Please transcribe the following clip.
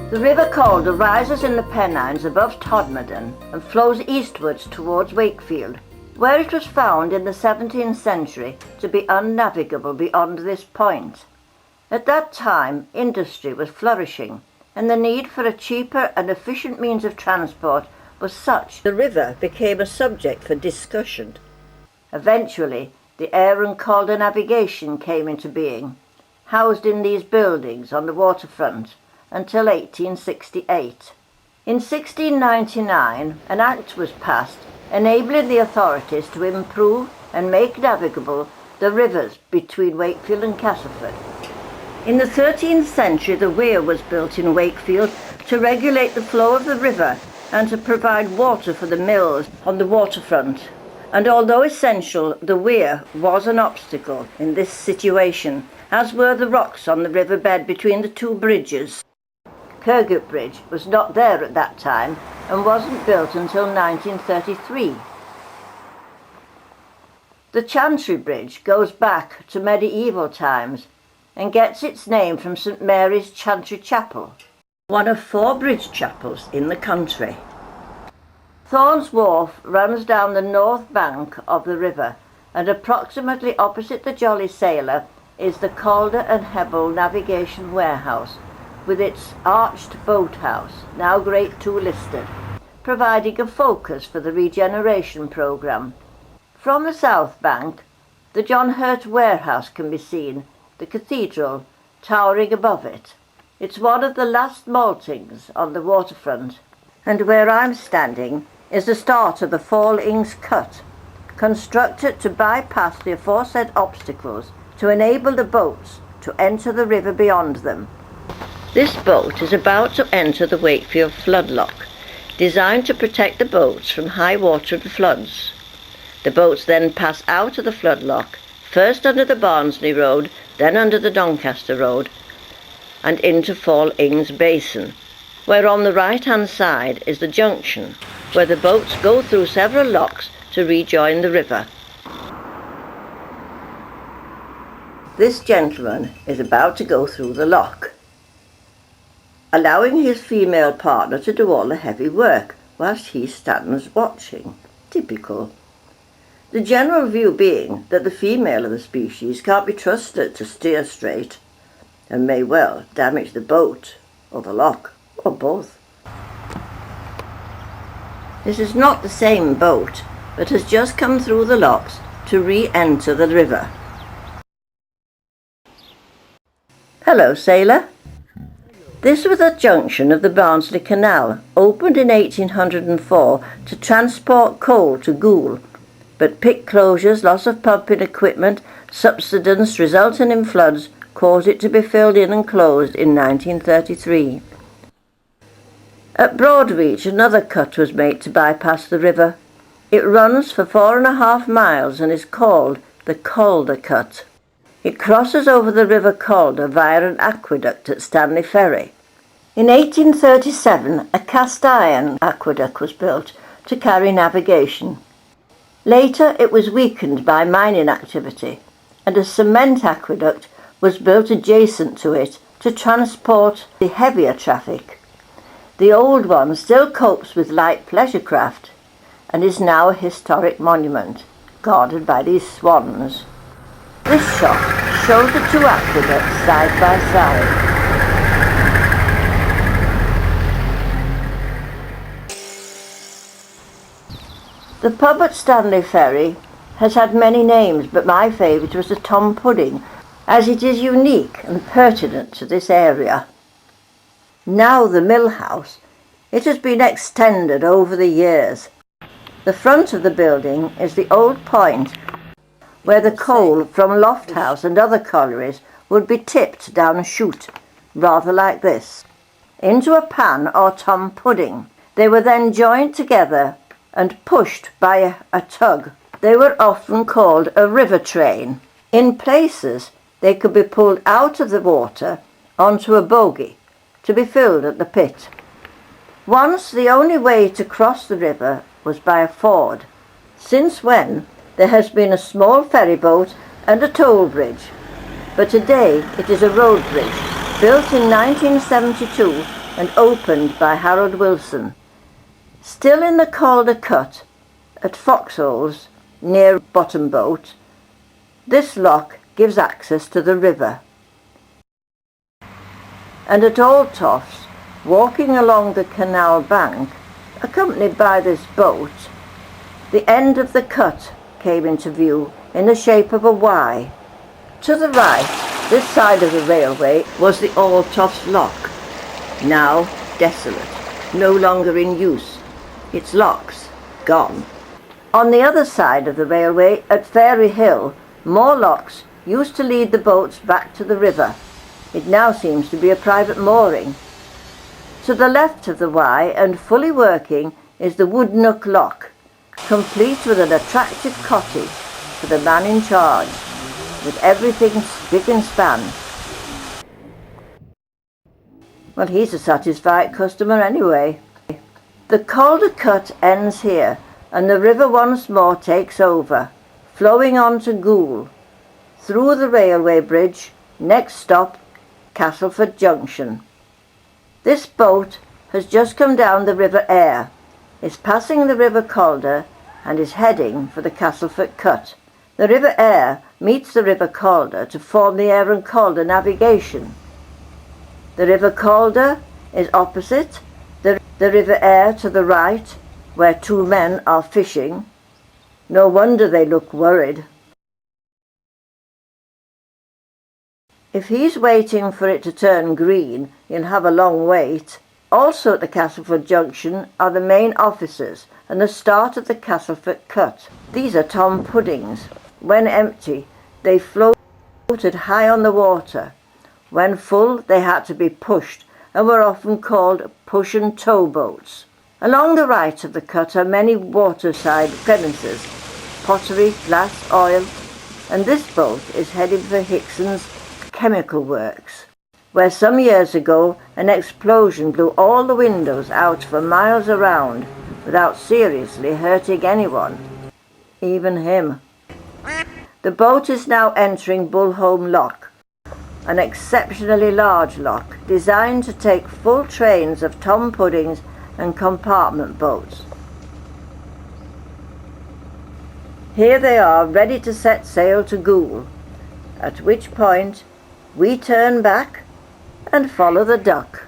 The River Calder rises in the Pennines above Todmorden and flows eastwards towards Wakefield, where it was found in the 17th century to be unnavigable beyond this point. At that time, industry was flourishing, and the need for a cheaper and efficient means of transport was such the river became a subject for discussion. Eventually, the Aaron Calder navigation came into being, housed in these buildings on the waterfront, until 1868. In 1699, an Act was passed enabling the authorities to improve and make navigable the rivers between Wakefield and Castleford. In the 13th century, the weir was built in Wakefield to regulate the flow of the river and to provide water for the mills on the waterfront. And although essential, the weir was an obstacle in this situation, as were the rocks on the riverbed between the two bridges. Kirkgate Bridge was not there at that time and wasn't built until 1933. The Chantry Bridge goes back to medieval times and gets its name from St Mary's Chantry Chapel, one of 4 bridge chapels in the country. Thorns Wharf runs down the north bank of the river, and approximately opposite the Jolly Sailor is the Calder and Hebble Navigation Warehouse, with its arched boathouse, now Grade 2 listed, providing a focus for the regeneration programme. From the south bank, the John Hurt Warehouse can be seen, the cathedral towering above it. It's one of the last maltings on the waterfront, and where I'm standing is the start of the Fall Ings Cut, constructed to bypass the aforesaid obstacles to enable the boats to enter the river beyond them. This boat is about to enter the Wakefield floodlock, designed to protect the boats from high water and floods. The boats then pass out of the floodlock, first under the Barnsley Road, then under the Doncaster Road, and into Fall Ings Basin, where on the right-hand side is the junction, where the boats go through several locks to rejoin the river. This gentleman is about to go through the lock, allowing his female partner to do all the heavy work whilst he stands watching. Typical. The general view being that the female of the species can't be trusted to steer straight and may well damage the boat or the lock or both. This is not the same boat, but has just come through the locks to re-enter the river. Hello, sailor. This was the junction of the Barnsley Canal, opened in 1804 to transport coal to Goole, but pit closures, loss of pumping equipment, subsidence resulting in floods caused it to be filled in and closed in 1933. At Broadreach, another cut was made to bypass the river. It runs for 4.5 miles and is called the Calder Cut. It crosses over the River Calder via an aqueduct at Stanley Ferry. In 1837, a cast-iron aqueduct was built to carry navigation. Later, it was weakened by mining activity, and a cement aqueduct was built adjacent to it to transport the heavier traffic. The old one still copes with light pleasure craft and is now a historic monument, guarded by these swans. This shot shows the 2 aqueducts side by side. The pub at Stanley Ferry has had many names, but my favourite was the Tom Pudding, as it is unique and pertinent to this area. Now the mill house, it has been extended over the years. The front of the building is the old point where the coal from Loft House and other collieries would be tipped down a chute, rather like this, into a pan or Tom Pudding. They were then joined together and pushed by a tug. They were often called a river train. In places, they could be pulled out of the water onto a bogie to be filled at the pit. Once, the only way to cross the river was by a ford, since when there has been a small ferry boat and a toll bridge, but today it is a road bridge built in 1972 and opened by Harold Wilson. Still in the Calder Cut, at Foxholes, near Bottom Boat, this lock gives access to the river. And at Old Toffs, walking along the canal bank, accompanied by this boat, the end of the cut came into view in the shape of a Y. To the right, this side of the railway, was the Old Toffs lock, now desolate, no longer in use, its locks gone. On the other side of the railway, at Fairy Hill, more locks used to lead the boats back to the river. It now seems to be a private mooring. To the left of the Y and fully working is the Wood Nook Lock, complete with an attractive cottage for the man in charge, with everything spick and span. Well, he's a satisfied customer anyway. The Calder Cut ends here, and the river once more takes over, flowing on to Goole, through the railway bridge, next stop, Castleford Junction. This boat has just come down the River Aire, is passing the River Calder, and is heading for the Castleford Cut. The River Aire meets the River Calder to form the Aire and Calder navigation. The River Calder is opposite, the River Aire to the right, where two men are fishing. No wonder they look worried. If he's waiting for it to turn green, he'll have a long wait. Also at the Castleford Junction are the main offices and the start of the Castleford Cut. These are Tom Puddings. When empty, they floated high on the water. When full, they had to be pushed and were often called push and tow boats. Along the right of the cut are many waterside premises, pottery, glass, oil, and this boat is heading for Hickson's Chemical Works, where some years ago an explosion blew all the windows out for miles around without seriously hurting anyone, even him. The boat is now entering Bullholme Lock, an exceptionally large lock designed to take full trains of Tom Puddings and compartment boats. Here they are, ready to set sail to Goole, at which point we turn back and follow the duck.